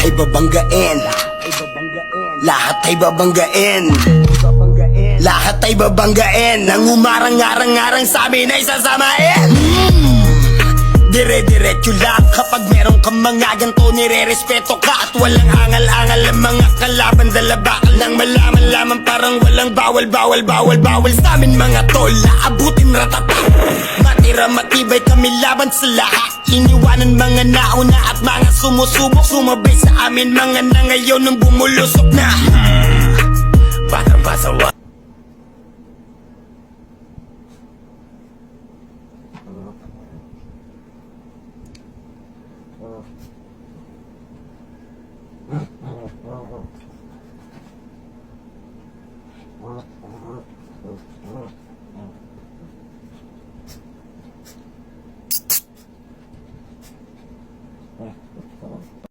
ay babanggain. Lahat ay babanggain. Lahat ay babanggain. Nang umarang-arang-arang sa amin ay sasamain. Dire-diretso lang kapag meron kang mga ganto, nire-respeto ka at walang angal-angal ang mga kalaban. Dala bakal nang malaman lamang parang walang bawal sa amin mga tol, aabutin ratata. Matira matibay kami laban sa lahat. Iniwanan mga nauna at mga sumusubok, sumabay sa amin mga na ngayon nung bumulusok na. Batang pasawa. Oh.